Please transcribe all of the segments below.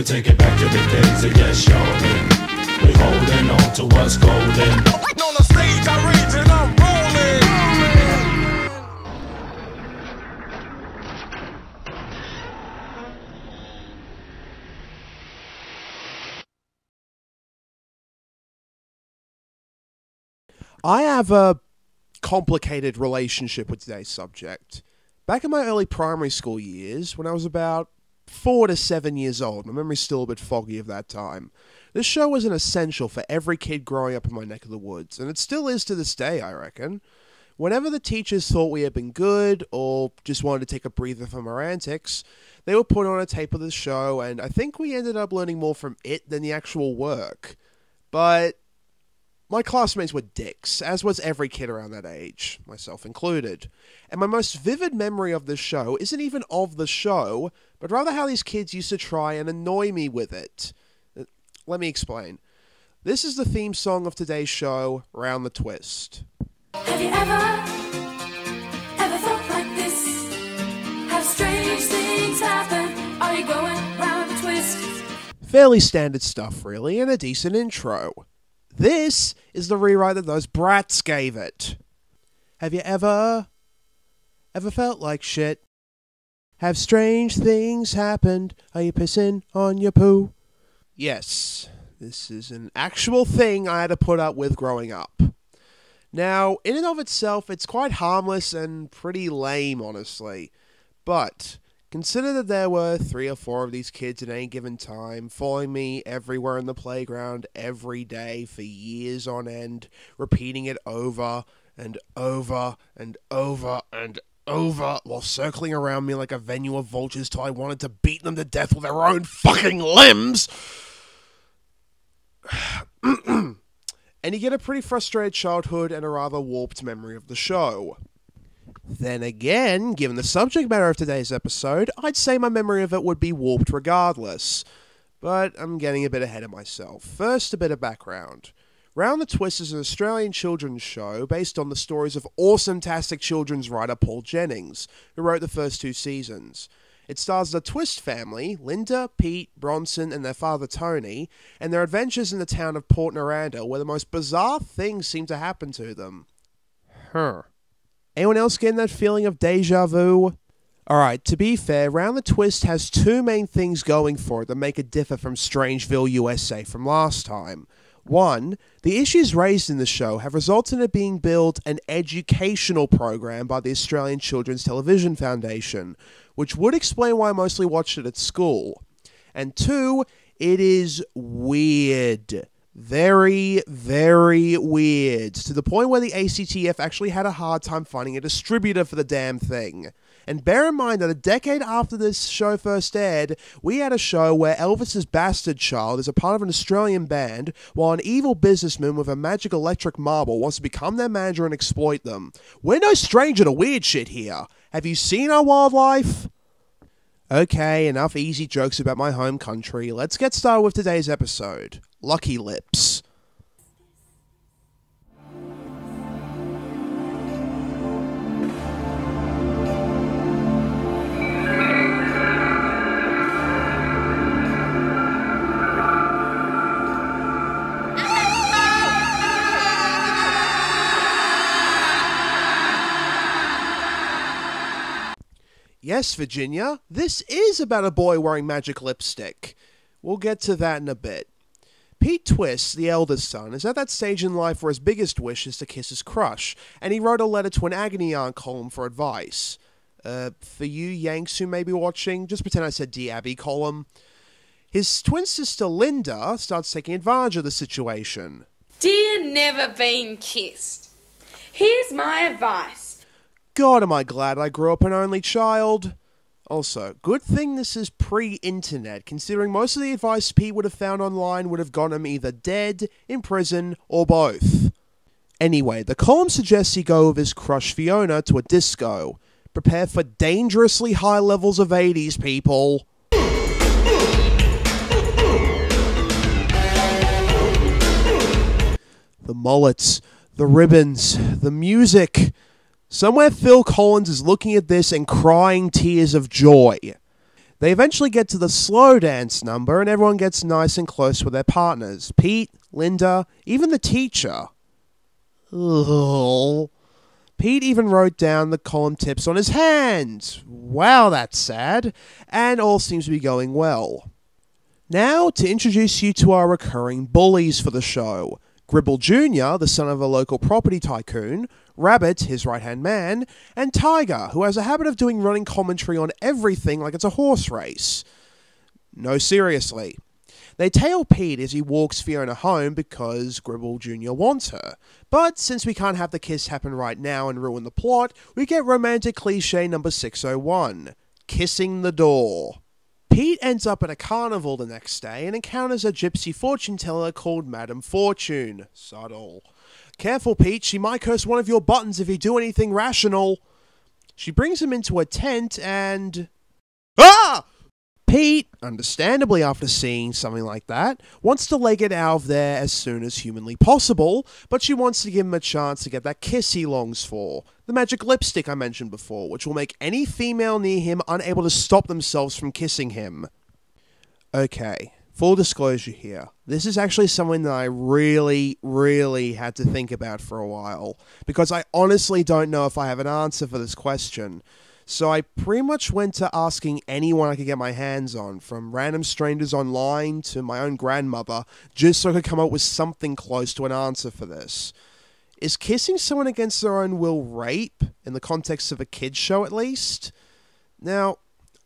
take it back to the days of yesterday. We holding on to what's golden. On the stage I rage and I'm rolling. I have a complicated relationship with today's subject. Back in my early primary school years, when I was about 4 to 7 years old, my memory's still a bit foggy of that time, this show was an essential for every kid growing up in my neck of the woods, and it still is to this day, I reckon. Whenever the teachers thought we had been good, or just wanted to take a breather from our antics, they would put on a tape of the show, and I think we ended up learning more from it than the actual work. But my classmates were dicks, as was every kid around that age, myself included. And my most vivid memory of this show isn't even of the show, but rather how these kids used to try and annoy me with it. Let me explain. This is the theme song of today's show, Round the Twist. Have you ever thought like this? Have strange things happen? Are you going round the twist? Fairly standard stuff, really, and a decent intro. This is the rewrite that those brats gave it. Have you ever felt like shit? Have strange things happened? Are you pissing on your poo? Yes, this is an actual thing I had to put up with growing up. Now, in and of itself, it's quite harmless and pretty lame, honestly. But consider that there were 3 or 4 of these kids at any given time, following me everywhere in the playground every day for years on end, repeating it over and over and over and over, while circling around me like a venue of vultures till I wanted to beat them to death with their own fucking limbs. And you get a pretty frustrated childhood and a rather warped memory of the show. Then again, given the subject matter of today's episode, I'd say my memory of it would be warped regardless. But I'm getting a bit ahead of myself. First, a bit of background. Round the Twist is an Australian children's show based on the stories of awesome-tastic children's writer Paul Jennings, who wrote the first 2 seasons. It stars the Twist family, Linda, Pete, Bronson, and their father Tony, and their adventures in the town of Port Naranda, where the most bizarre things seem to happen to them. Anyone else getting that feeling of deja vu? Alright, to be fair, Round the Twist has 2 main things going for it that make it differ from Strangeville, USA from last time. 1, the issues raised in the show have resulted in it being billed an educational program by the Australian Children's Television Foundation, which would explain why I mostly watched it at school. And 2, it is weird. Very, very weird. To the point where the ACTF actually had a hard time finding a distributor for the damn thing. And bear in mind that a decade after this show first aired, we had a show where Elvis's bastard child is a part of an Australian band, while an evil businessman with a magic electric marble wants to become their manager and exploit them. We're no stranger to weird shit here. Have you seen our wildlife? Okay, enough easy jokes about my home country. Let's get started with today's episode. Lucky Lips. Yes, Virginia, this is about a boy wearing magic lipstick. We'll get to that in a bit. Pete Twist, the eldest son, is at that stage in life where his biggest wish is to kiss his crush, and he wrote a letter to an agony aunt column for advice. For you Yanks who may be watching, just pretend I said Dear Abby column. His twin sister Linda starts taking advantage of the situation. Dear never been kissed, here's my advice. God, am I glad I grew up an only child. Also, good thing this is pre-internet, considering most of the advice Pete would have found online would have got him either dead, in prison, or both. Anyway, the column suggests he go with his crush Fiona to a disco. Prepare for dangerously high levels of 80s, people. The mullets, the ribbons, the music. Somewhere Phil Collins is looking at this and crying tears of joy. They eventually get to the slow dance number and everyone gets nice and close with their partners. Pete, Linda, even the teacher. Ugh. Pete even wrote down the column tips on his hand. Wow, that's sad. And all seems to be going well. Now to introduce you to our recurring bullies for the show. Gribble Jr., the son of a local property tycoon, Rabbit, his right-hand man, and Tiger, who has a habit of doing running commentary on everything like it's a horse race. No, seriously. They tail Pete as he walks Fiona home because Gribble Jr. wants her. But since we can't have the kiss happen right now and ruin the plot, we get romantic cliche number 601, kissing the door. Pete ends up at a carnival the next day and encounters a gypsy fortune teller called Madame Fortune. Subtle. Careful, Pete, she might curse one of your buttons if you do anything rational. She brings him into a tent and... Ah! Pete, understandably after seeing something like that, wants to leg it out of there as soon as humanly possible, but she wants to give him a chance to get that kiss he longs for. The magic lipstick I mentioned before, which will make any female near him unable to stop themselves from kissing him. Okay, full disclosure here. This is actually something that I really had to think about for a while, because I honestly don't know if I have an answer for this question. So I pretty much went to asking anyone I could get my hands on, from random strangers online to my own grandmother, just so I could come up with something close to an answer for this. Is kissing someone against their own will rape, in the context of a kid's show at least? Now,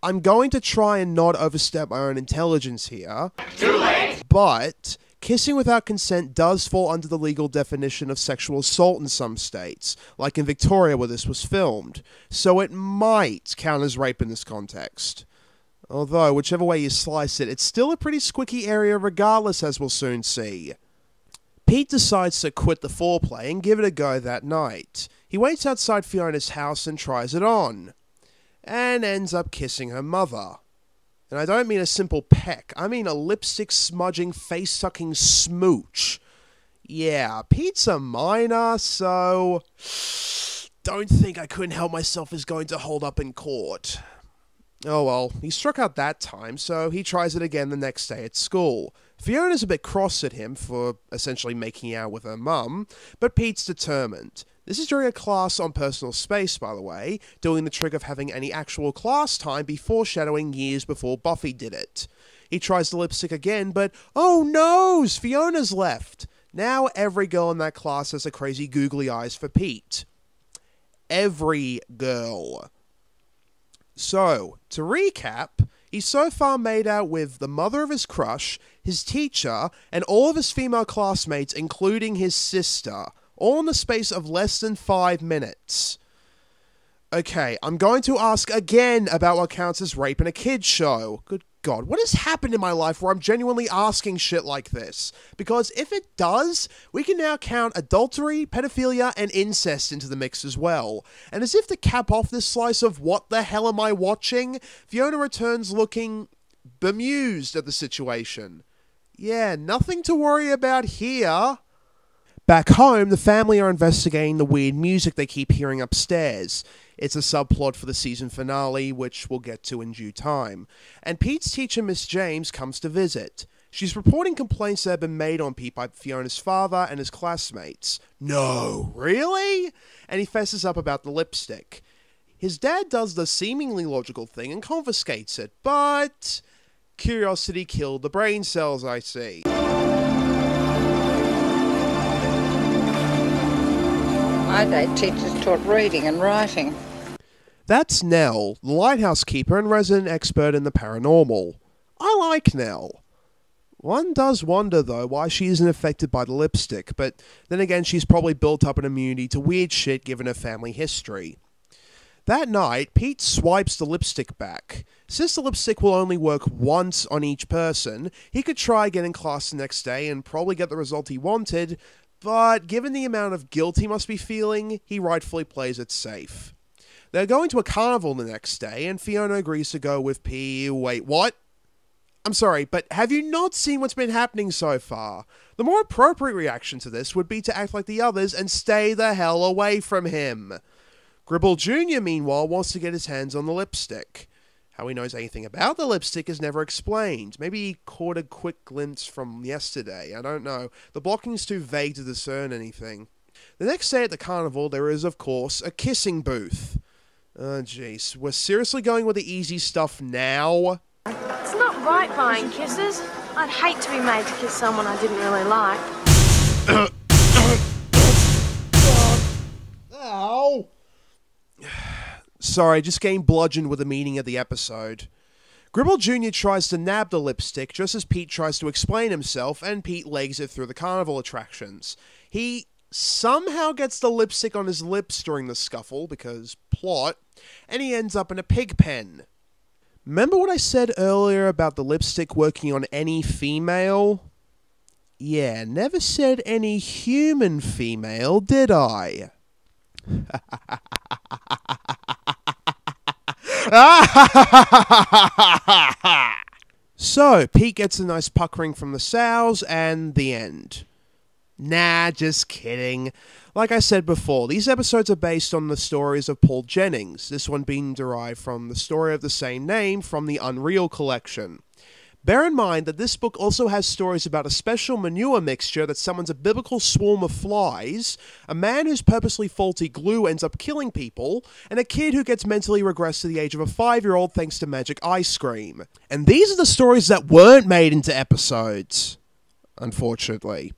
I'm going to try and not overstep my own intelligence here. Too late! But kissing without consent does fall under the legal definition of sexual assault in some states, like in Victoria where this was filmed, so it might count as rape in this context. Although, whichever way you slice it, it's still a pretty squicky area regardless, as we'll soon see. Pete decides to quit the foreplay and give it a go that night. He waits outside Fiona's house and tries it on, and ends up kissing her mother. And I don't mean a simple peck, I mean a lipstick-smudging, face-sucking smooch. Yeah, Pete's a minor, so... don't think I couldn't help myself is going to hold up in court. Oh well, he struck out that time, so he tries it again the next day at school. Fiona's a bit cross at him for essentially making out with her mum, but Pete's determined. This is during a class on personal space, by the way, doing the trick of having any actual class time be foreshadowing years before Buffy did it. He tries the lipstick again, but oh no, Fiona's left. Now every girl in that class has a crazy googly eyes for Pete. Every girl. So, to recap, he's so far made out with the mother of his crush, his teacher, and all of his female classmates, including his sister, all in the space of less than 5 minutes. Okay, I'm going to ask again about what counts as rape in a kid's show. Good God, what has happened in my life where I'm genuinely asking shit like this? Because if it does, we can now count adultery, pedophilia, and incest into the mix as well. And as if to cap off this slice of what the hell am I watching, Fiona returns looking bemused at the situation. Yeah, nothing to worry about here. Back home, the family are investigating the weird music they keep hearing upstairs. It's a subplot for the season finale, which we'll get to in due time. And Pete's teacher, Miss James, comes to visit. She's reporting complaints that have been made on Pete by Fiona's father and his classmates. No, really? And he fesses up about the lipstick. His dad does the seemingly logical thing and confiscates it, but curiosity killed the brain cells, I see. My day teachers taught reading and writing. That's Nell, the lighthouse keeper and resident expert in the paranormal. I like Nell. One does wonder, though, why she isn't affected by the lipstick, but then again, she's probably built up an immunity to weird shit given her family history. That night, Pete swipes the lipstick back. Since the lipstick will only work once on each person, he could try again in class the next day and probably get the result he wanted, but given the amount of guilt he must be feeling, he rightfully plays it safe. They're going to a carnival the next day, and Fiona agrees to go with P. Wait, what? I'm sorry, but have you not seen what's been happening so far? The more appropriate reaction to this would be to act like the others and stay the hell away from him. Gribble Jr., meanwhile, wants to get his hands on the lipstick. How he knows anything about the lipstick is never explained. Maybe he caught a quick glimpse from yesterday. I don't know. The blocking's too vague to discern anything. The next day at the carnival, there is, of course, a kissing booth. Oh, jeez. We're seriously going with the easy stuff now? It's not right buying kisses. I'd hate to be made to kiss someone I didn't really like. Ow! Sorry, just getting bludgeoned with the meaning of the episode. Gribble Jr. tries to nab the lipstick just as Pete tries to explain himself, and Pete legs it through the carnival attractions. He somehow gets the lipstick on his lips during the scuffle, because plot, and he ends up in a pig pen. Remember what I said earlier about the lipstick working on any female? Yeah, never said any human female, did I? So, Pete gets a nice puckering from the sows, and the end. Nah, just kidding. Like I said before, these episodes are based on the stories of Paul Jennings, this one being derived from the story of the same name from the Unreal collection. Bear in mind that this book also has stories about a special manure mixture that summons a biblical swarm of flies, a man whose purposely faulty glue ends up killing people, and a kid who gets mentally regressed to the age of a 5-year-old thanks to magic ice cream. And these are the stories that weren't made into episodes, unfortunately.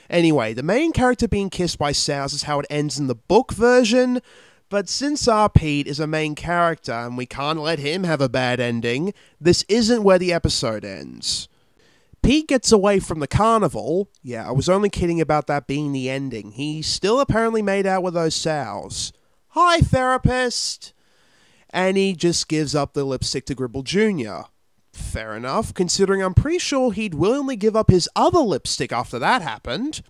Anyway, the main character being kissed by sows is how it ends in the book version, but since our Pete is a main character and we can't let him have a bad ending, this isn't where the episode ends. Pete gets away from the carnival. Yeah, I was only kidding about that being the ending. He still apparently made out with those sows. Hi, therapist! And he just gives up the lipstick to Gribble Jr. Fair enough, considering I'm pretty sure he'd willingly give up his other lipstick after that happened.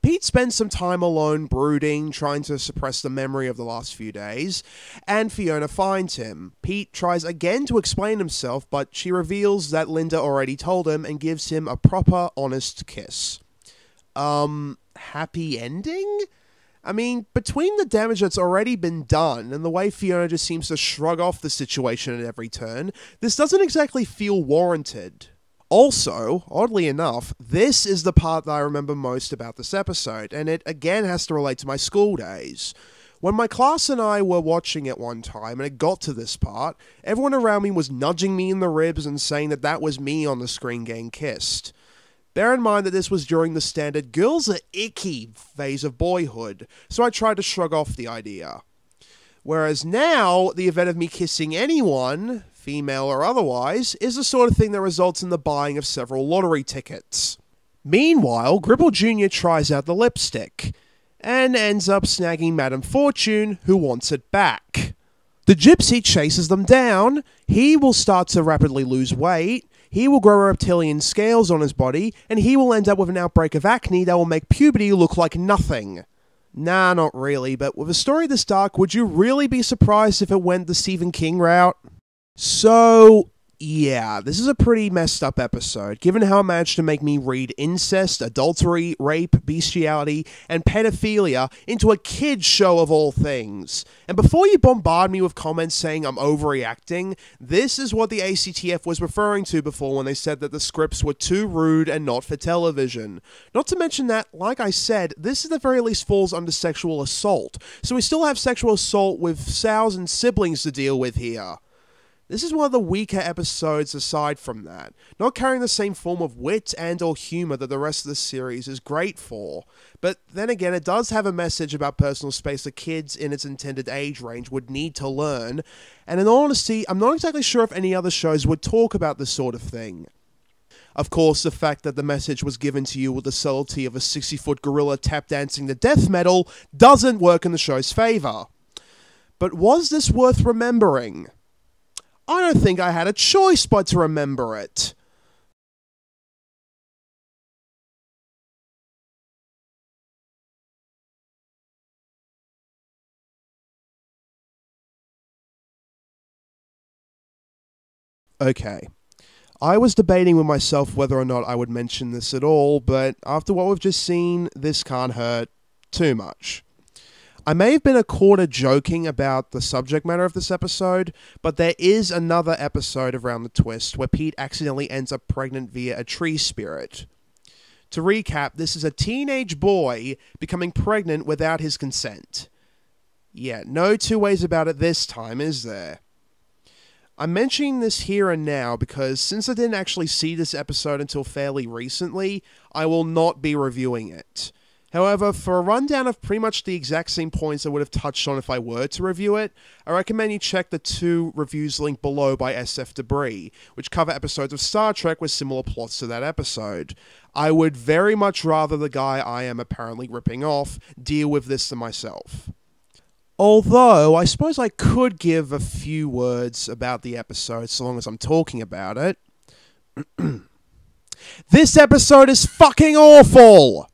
Pete spends some time alone brooding, trying to suppress the memory of the last few days, and Fiona finds him. Pete tries again to explain himself, but she reveals that Linda already told him and gives him a proper, honest kiss. Happy ending? I mean, between the damage that's already been done and the way Fiona just seems to shrug off the situation at every turn, this doesn't exactly feel warranted. Also, oddly enough, this is the part that I remember most about this episode, and it again has to relate to my school days. When my class and I were watching it one time and it got to this part, everyone around me was nudging me in the ribs and saying that that was me on the screen getting kissed. Bear in mind that this was during the standard girls are icky phase of boyhood, so I tried to shrug off the idea. Whereas now, the event of me kissing anyone, female or otherwise, is the sort of thing that results in the buying of several lottery tickets. Meanwhile, Gribble Jr. tries out the lipstick, and ends up snagging Madame Fortune, who wants it back. The gypsy chases them down, he will start to rapidly lose weight, he will grow reptilian scales on his body, and he will end up with an outbreak of acne that will make puberty look like nothing. Nah, not really, but with a story this dark, would you really be surprised if it went the Stephen King route? So, yeah, this is a pretty messed up episode, given how it managed to make me read incest, adultery, rape, bestiality, and pedophilia into a kid's show of all things. And before you bombard me with comments saying I'm overreacting, this is what the ACTF was referring to before when they said that the scripts were too rude and not for television. Not to mention that, like I said, this at the very least falls under sexual assault, so we still have sexual assault with sows and siblings to deal with here. This is one of the weaker episodes aside from that, not carrying the same form of wit and or humour that the rest of the series is great for. But then again, it does have a message about personal space that kids in its intended age range would need to learn, and in all honesty, I'm not exactly sure if any other shows would talk about this sort of thing. Of course, the fact that the message was given to you with the subtlety of a 60-foot gorilla tap dancing to death metal doesn't work in the show's favour. But was this worth remembering? I don't think I had a choice but to remember it. Okay. I was debating with myself whether or not I would mention this at all, but after what we've just seen, this can't hurt too much. I may have been a quarter joking about the subject matter of this episode, but there is another episode around the twist where Pete accidentally ends up pregnant via a tree spirit. To recap, this is a teenage boy becoming pregnant without his consent. Yeah, no two ways about it this time, is there? I'm mentioning this here and now because since I didn't actually see this episode until fairly recently, I will not be reviewing it. However, for a rundown of pretty much the exact same points I would have touched on if I were to review it, I recommend you check the 2 reviews linked below by SF Debris, which cover episodes of Star Trek with similar plots to that episode. I would very much rather the guy I am apparently ripping off deal with this than myself. Although, I suppose I could give a few words about the episode so long as I'm talking about it. This episode is fucking awful!